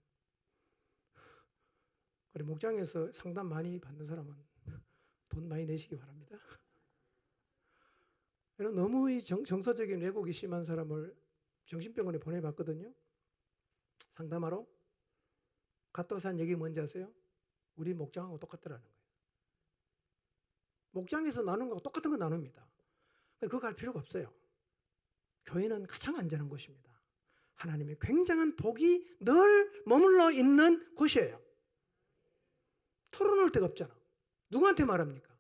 그래, 목장에서 상담 많이 받는 사람은 돈 많이 내시기 바랍니다. 여러분, 너무 이 정서적인 왜곡이 심한 사람을 정신병원에 보내봤거든요. 상담하러. 갔다 와서 한 얘기 뭔지 아세요? 우리 목장하고 똑같더라는 거예요. 목장에서 나누는 거하고 똑같은 거 나눕니다. 그거 갈 필요가 없어요. 교회는 가장 안전한 곳입니다. 하나님의 굉장한 복이 늘 머물러 있는 곳이에요. 털어놓을 데가 없잖아. 누구한테 말합니까?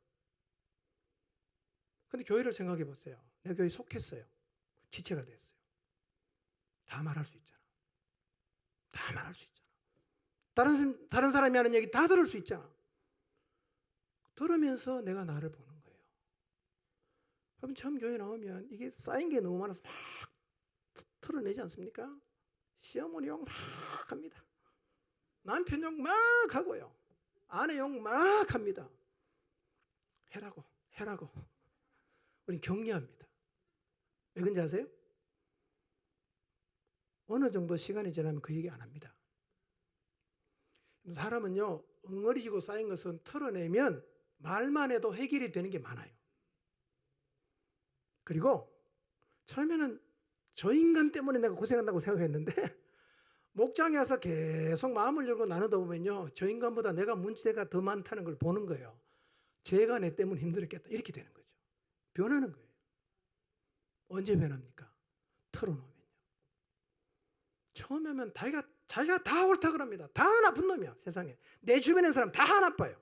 근데 교회를 생각해 보세요. 내가 교회에 속했어요. 지체가 됐어요. 다 말할 수 있잖아. 다 말할 수 있잖아. 다른 사람이 하는 얘기 다 들을 수 있잖아. 들으면서 내가 나를 보는 거예요. 여러분, 처음 교회 나오면 이게 쌓인 게 너무 많아서 막 털어내지 않습니까? 시어머니 욕 막 합니다. 남편 욕 막 하고요. 아내 욕 막 합니다. 해라고. 우린 격려합니다. 왜 그런지 아세요? 어느 정도 시간이 지나면 그 얘기 안 합니다. 사람은요, 엉거리지고 쌓인 것은 털어내면 말만 해도 해결이 되는 게 많아요. 그리고 처음에는 저 인간 때문에 내가 고생한다고 생각했는데 목장에 와서 계속 마음을 열고 나누다 보면요, 저 인간보다 내가 문제가 더 많다는 걸 보는 거예요. 제가 내 때문에 힘들었겠다 이렇게 되는 거죠. 변하는 거예요. 언제 변합니까? 털어놓으면요. 처음에 하면 자기가 다 옳다 그럽니다. 다 나쁜 놈이야 세상에. 내 주변의 사람 다 나빠요.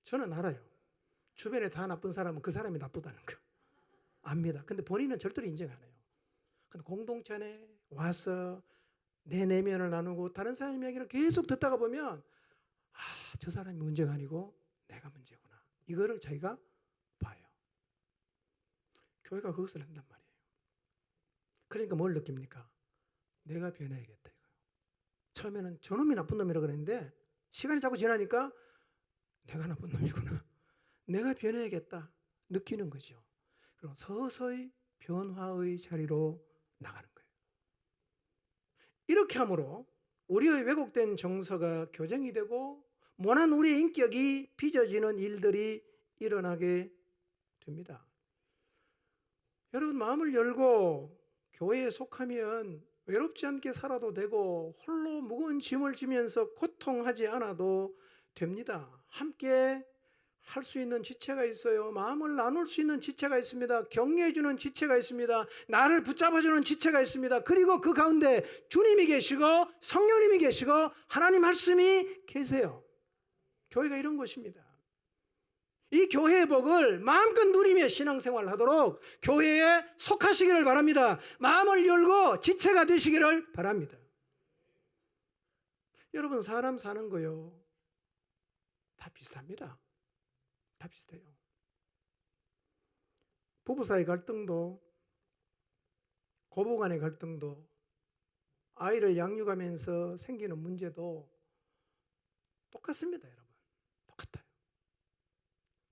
저는 알아요. 주변에 다 나쁜 사람은 그 사람이 나쁘다는 거 압니다. 근데 본인은 절대로 인정 안 해요. 근데 공동체 안에 와서 내 내면을 나누고 다른 사람 이야기를 계속 듣다가 보면 저 사람이 문제가 아니고 내가 문제구나. 이거를 자기가 봐요. 교회가 그것을 한단 말이에요. 그러니까 뭘 느낍니까? 내가 변해야겠다 이거예요. 처음에는 저놈이 나쁜 놈이라고 그랬는데 시간이 자꾸 지나니까 내가 나쁜 놈이구나. 내가 변해야겠다 느끼는 거죠. 그럼 서서히 변화의 자리로 나가는 거예요. 이렇게 함으로 우리의 왜곡된 정서가 교정이 되고 모난 우리의 인격이 빚어지는 일들이 일어나게 됩니다. 여러분, 마음을 열고 교회에 속하면 외롭지 않게 살아도 되고 홀로 무거운 짐을 지면서 고통하지 않아도 됩니다. 함께 할 수 있는 지체가 있어요. 마음을 나눌 수 있는 지체가 있습니다. 격려해 주는 지체가 있습니다. 나를 붙잡아 주는 지체가 있습니다. 그리고 그 가운데 주님이 계시고 성령님이 계시고 하나님 말씀이 계세요. 교회가 이런 곳입니다. 이 교회의 복을 마음껏 누리며 신앙생활을 하도록 교회에 속하시기를 바랍니다. 마음을 열고 지체가 되시기를 바랍니다. 여러분, 사람 사는 거요 다 비슷합니다. 다 비슷해요. 부부 사이 갈등도, 고부 간의 갈등도, 아이를 양육하면서 생기는 문제도 똑같습니다. 여러분, 똑같아요.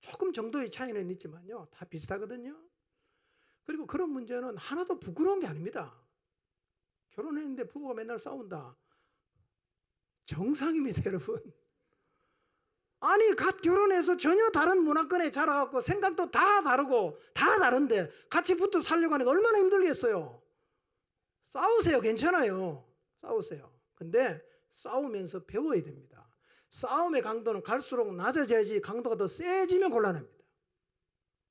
조금 정도의 차이는 있지만요 다 비슷하거든요. 그리고 그런 문제는 하나도 부끄러운 게 아닙니다. 결혼했는데 부부가 맨날 싸운다, 정상입니다. 여러분, 아니 갓 결혼해서 전혀 다른 문화권에 자라갖고 생각도 다 다르고 다 다른데 같이 붙어 살려고 하니까 얼마나 힘들겠어요. 싸우세요. 괜찮아요. 싸우세요. 근데 싸우면서 배워야 됩니다. 싸움의 강도는 갈수록 낮아져야지 강도가 더 세지면 곤란합니다.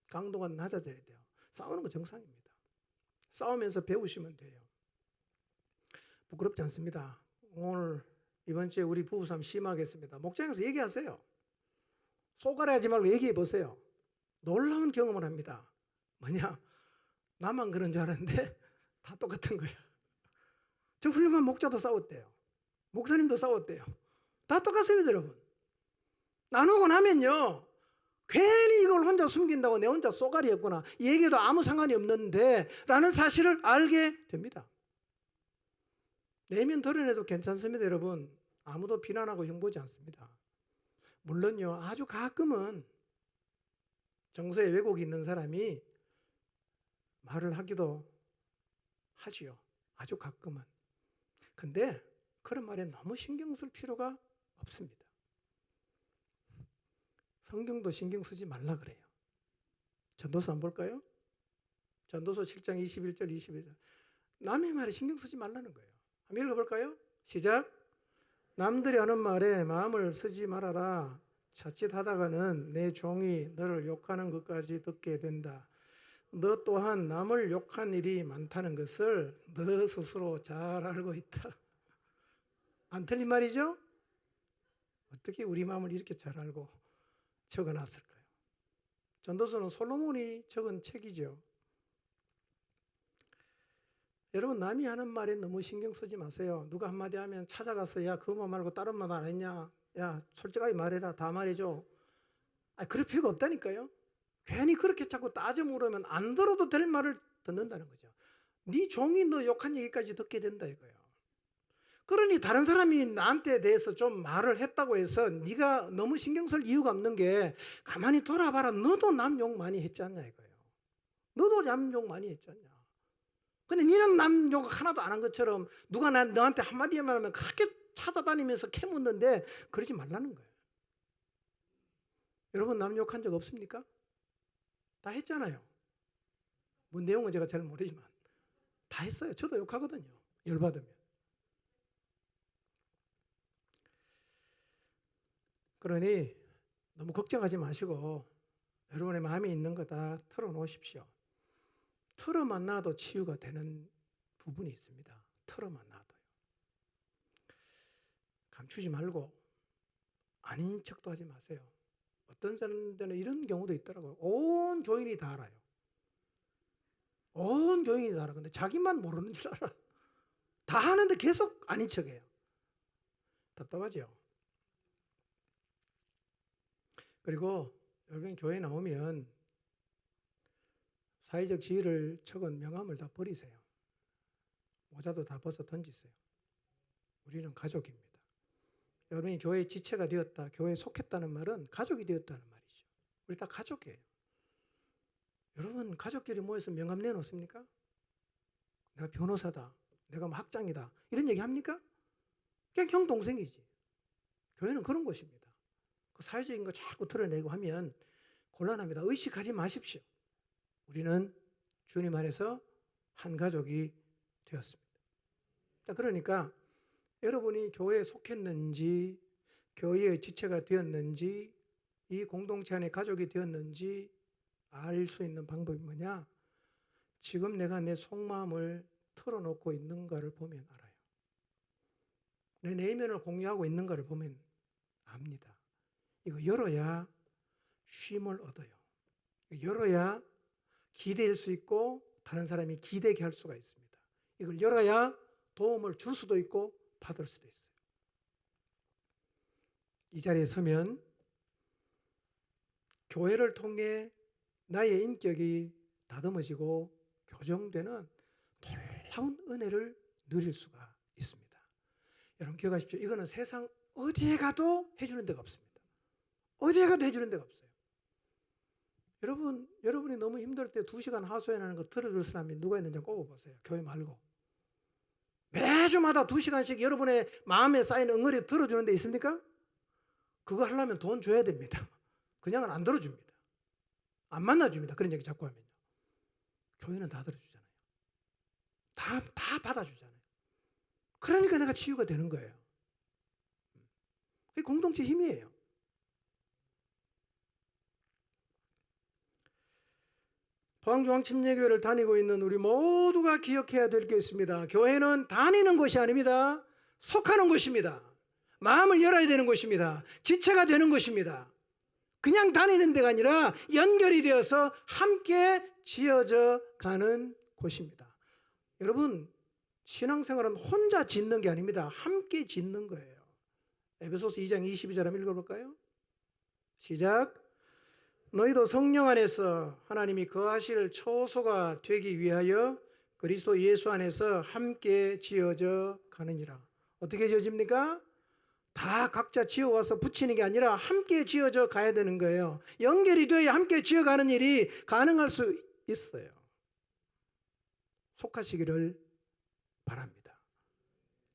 강도가 낮아져야 돼요. 싸우는 거 정상입니다. 싸우면서 배우시면 돼요. 부끄럽지 않습니다. 오늘 이번 주에 우리 부부싸움 심하겠습니다. 목장에서 얘기하세요. 쏘가리하지 말고 얘기해 보세요. 놀라운 경험을 합니다. 뭐냐? 나만 그런 줄 알았는데 다 똑같은 거야. 저 훌륭한 목자도 싸웠대요. 목사님도 싸웠대요. 다 똑같습니다. 여러분, 나누고 나면요 괜히 이걸 혼자 숨긴다고 내 혼자 쏘가리였구나, 얘기도 아무 상관이 없는데 라는 사실을 알게 됩니다. 내면 드러내도 괜찮습니다. 여러분, 아무도 비난하고 흉보지 않습니다. 물론요 아주 가끔은 정서에 왜곡이 있는 사람이 말을 하기도 하지요. 아주 가끔은. 근데 그런 말에 너무 신경 쓸 필요가 없습니다. 성경도 신경 쓰지 말라 그래요. 전도서 한번 볼까요? 전도서 7장 21절 22절. 남의 말에 신경 쓰지 말라는 거예요. 한번 읽어볼까요? 시작. 남들이 하는 말에 마음을 쓰지 말아라. 자칫하다가는 내 종이 너를 욕하는 것까지 듣게 된다. 너 또한 남을 욕한 일이 많다는 것을 너 스스로 잘 알고 있다. 안 틀린 말이죠? 어떻게 우리 마음을 이렇게 잘 알고 적어놨을까요? 전도서는 솔로몬이 적은 책이죠. 여러분, 남이 하는 말에 너무 신경 쓰지 마세요. 누가 한마디 하면 찾아가서 야 그 말 말고 다른 말 안 했냐, 야 솔직하게 말해라, 다 말해줘. 그럴 필요가 없다니까요. 괜히 그렇게 자꾸 따져 물으면 안 들어도 될 말을 듣는다는 거죠. 네 종이 너 욕한 얘기까지 듣게 된다 이거예요. 그러니 다른 사람이 나한테 대해서 좀 말을 했다고 해서 네가 너무 신경 쓸 이유가 없는 게, 가만히 돌아봐라. 너도 남 욕 많이 했지 않냐 이거예요. 너도 남 욕 많이 했지 않냐. 근데 니는 남 욕 하나도 안 한 것처럼 누가 너한테 한마디만 하면 그렇게 찾아다니면서 캐묻는데 그러지 말라는 거예요. 여러분, 남 욕한 적 없습니까? 다 했잖아요. 뭐 내용은 제가 잘 모르지만 다 했어요. 저도 욕하거든요. 열받으면. 그러니 너무 걱정하지 마시고 여러분의 마음에 있는 거 다 털어놓으십시오. 털어만 놔도 치유가 되는 부분이 있습니다. 털어만 놔도요. 감추지 말고 아닌 척도 하지 마세요. 어떤 사람들은 이런 경우도 있더라고요. 온 교인이 다 알아요. 온 교인이 다 알아. 근데 자기만 모르는 줄 알아. 다 하는데 계속 아닌 척해요. 답답하죠. 그리고 여러분 교회 나오면 사회적 지위를 적은 명함을 다 버리세요. 모자도 다 벗어 던지세요. 우리는 가족입니다. 여러분이 교회의 지체가 되었다, 교회에 속했다는 말은 가족이 되었다는 말이죠. 우리 다 가족이에요. 여러분 가족끼리 모여서 명함 내놓습니까? 내가 변호사다, 내가 뭐 학장이다 이런 얘기 합니까? 그냥 형 동생이지. 교회는 그런 곳입니다. 그 사회적인 거 자꾸 드러내고 하면 곤란합니다. 의식하지 마십시오. 우리는 주님 안에서 한 가족이 되었습니다. 그러니까 여러분이 교회에 속했는지, 교회의 지체가 되었는지, 이 공동체 안에 가족이 되었는지 알 수 있는 방법이 뭐냐? 지금 내가 내 속마음을 털어놓고 있는가를 보면 알아요. 내 내면을 공유하고 있는가를 보면 압니다. 이거 열어야 쉼을 얻어요. 열어야 기댈 수 있고 다른 사람이 기대게 할 수가 있습니다. 이걸 열어야 도움을 줄 수도 있고 받을 수도 있어요. 이 자리에 서면 교회를 통해 나의 인격이 다듬어지고 교정되는 놀라운 은혜를 누릴 수가 있습니다. 여러분 기억하십시오. 이거는 세상 어디에 가도 해주는 데가 없습니다. 어디에 가도 해주는 데가 없어요. 여러분이 너무 힘들 때 2시간 하소연하는 거 들어줄 사람이 누가 있는지 꼽아보세요. 교회 말고. 매주마다 2시간씩 여러분의 마음에 쌓인 응어리 들어주는 데 있습니까? 그거 하려면 돈 줘야 됩니다. 그냥은 안 들어줍니다. 안 만나줍니다. 그런 얘기 자꾸 하면요. 교회는 다 들어주잖아요. 다 받아주잖아요. 그러니까 내가 치유가 되는 거예요. 그게 공동체 힘이에요. 포항중앙침례교회를 다니고 있는 우리 모두가 기억해야 될 게 있습니다. 교회는 다니는 것이 아닙니다. 속하는 것입니다. 마음을 열어야 되는 것입니다. 지체가 되는 것입니다. 그냥 다니는 데가 아니라 연결이 되어서 함께 지어져 가는 곳입니다. 여러분, 신앙생활은 혼자 짓는 게 아닙니다. 함께 짓는 거예요. 에베소서 2장 22절 한번 읽어볼까요? 시작. 너희도 성령 안에서 하나님이 거하실 처소가 되기 위하여 그리스도 예수 안에서 함께 지어져 가느니라. 어떻게 지어집니까? 다 각자 지어와서 붙이는 게 아니라 함께 지어져 가야 되는 거예요. 연결이 되어야 함께 지어가는 일이 가능할 수 있어요. 속하시기를 바랍니다.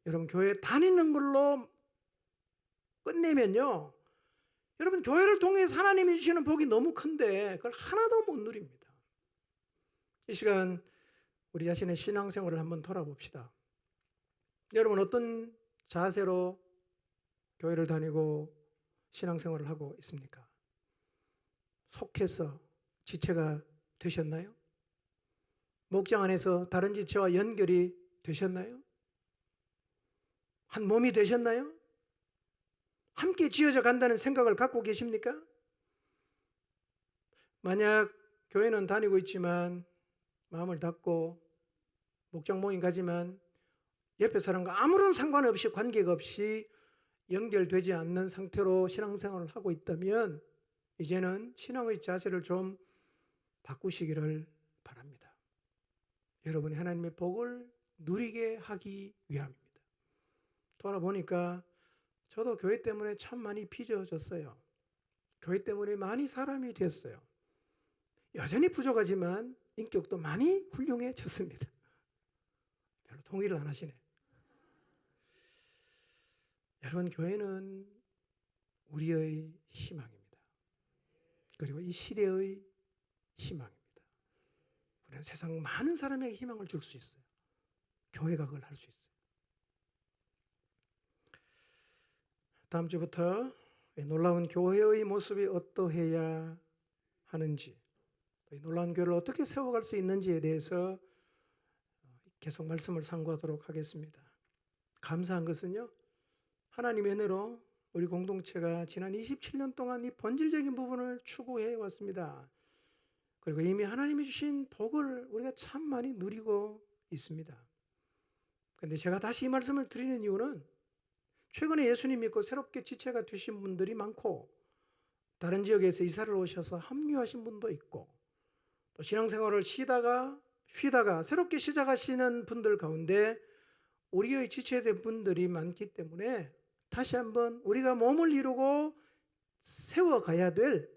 여러분 교회 다니는 걸로 끝내면요, 여러분 교회를 통해서 하나님이 주시는 복이 너무 큰데 그걸 하나도 못 누립니다. 이 시간 우리 자신의 신앙생활을 한번 돌아봅시다. 여러분 어떤 자세로 교회를 다니고 신앙생활을 하고 있습니까? 속해서 지체가 되셨나요? 목장 안에서 다른 지체와 연결이 되셨나요? 한 몸이 되셨나요? 함께 지어져 간다는 생각을 갖고 계십니까? 만약 교회는 다니고 있지만 마음을 닫고 목장 모임 가지만 옆에 사람과 아무런 상관없이 관계가 없이 연결되지 않는 상태로 신앙생활을 하고 있다면 이제는 신앙의 자세를 좀 바꾸시기를 바랍니다. 여러분이 하나님의 복을 누리게 하기 위함입니다. 돌아보니까 저도 교회 때문에 참 많이 빚어졌어요. 교회 때문에 많이 사람이 됐어요. 여전히 부족하지만 인격도 많이 훌륭해졌습니다. 별로 동의를 안 하시네. 여러분 교회는 우리의 희망입니다. 그리고 이 시대의 희망입니다. 우리는 그러면 세상 많은 사람에게 희망을 줄 수 있어요. 교회가 그걸 할 수 있어요. 다음 주부터 놀라운 교회의 모습이 어떠해야 하는지, 이 놀라운 교회를 어떻게 세워갈 수 있는지에 대해서 계속 말씀을 상고하도록 하겠습니다. 감사한 것은요, 하나님의 은혜로 우리 공동체가 지난 27년 동안 이 본질적인 부분을 추구해 왔습니다. 그리고 이미 하나님이 주신 복을 우리가 참 많이 누리고 있습니다. 그런데 제가 다시 이 말씀을 드리는 이유는 최근에 예수님 믿고 새롭게 지체가 되신 분들이 많고, 다른 지역에서 이사를 오셔서 합류하신 분도 있고, 또 신앙생활을 쉬다가 새롭게 시작하시는 분들 가운데 우리의 지체된 분들이 많기 때문에 다시 한번 우리가 몸을 이루고 세워가야 될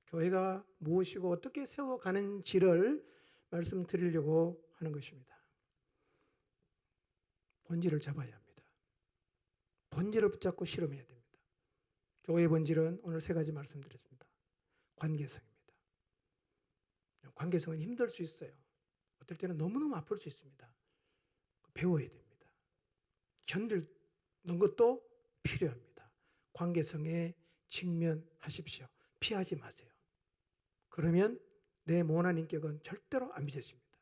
교회가 무엇이고 어떻게 세워가는지를 말씀드리려고 하는 것입니다. 본질을 잡아야 합니다. 본질을 붙잡고 실험해야 됩니다. 교회의 본질은 오늘 세 가지 말씀드렸습니다. 관계성입니다. 관계성은 힘들 수 있어요. 어떨 때는 너무너무 아플 수 있습니다. 배워야 됩니다. 견디는 것도 필요합니다. 관계성에 직면하십시오. 피하지 마세요. 그러면 내 모난 인격은 절대로 안 빚어집니다.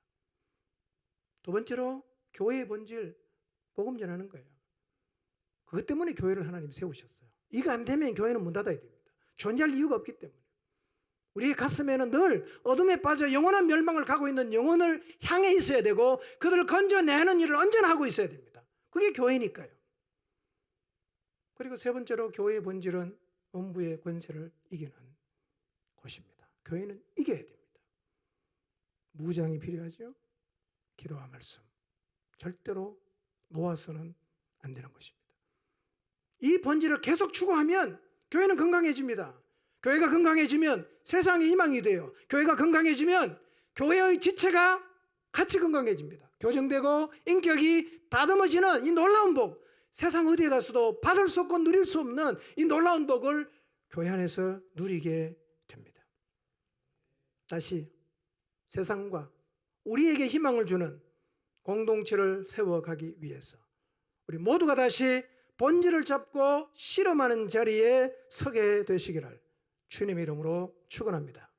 두 번째로 교회의 본질, 복음 전하는 거예요. 그것 때문에 교회를 하나님 세우셨어요. 이거 안 되면 교회는 문 닫아야 됩니다. 존재할 이유가 없기 때문에. 우리의 가슴에는 늘 어둠에 빠져 영원한 멸망을 가고 있는 영혼을 향해 있어야 되고, 그들을 건져내는 일을 언제나 하고 있어야 됩니다. 그게 교회니까요. 그리고 세 번째로 교회의 본질은 음부의 권세를 이기는 곳입니다. 교회는 이겨야 됩니다. 무장이 필요하죠. 기도와 말씀. 절대로 놓아서는 안 되는 것입니다. 이 본질을 계속 추구하면 교회는 건강해집니다. 교회가 건강해지면 세상의 희망이 돼요. 교회가 건강해지면 교회의 지체가 같이 건강해집니다. 교정되고 인격이 다듬어지는 이 놀라운 복, 세상 어디에 가서도 받을 수 없고 누릴 수 없는 이 놀라운 복을 교회 안에서 누리게 됩니다. 다시 세상과 우리에게 희망을 주는 공동체를 세워가기 위해서 우리 모두가 다시 본질을 잡고 실험하는 자리에 서게 되시기를 주님의 이름으로 축원합니다.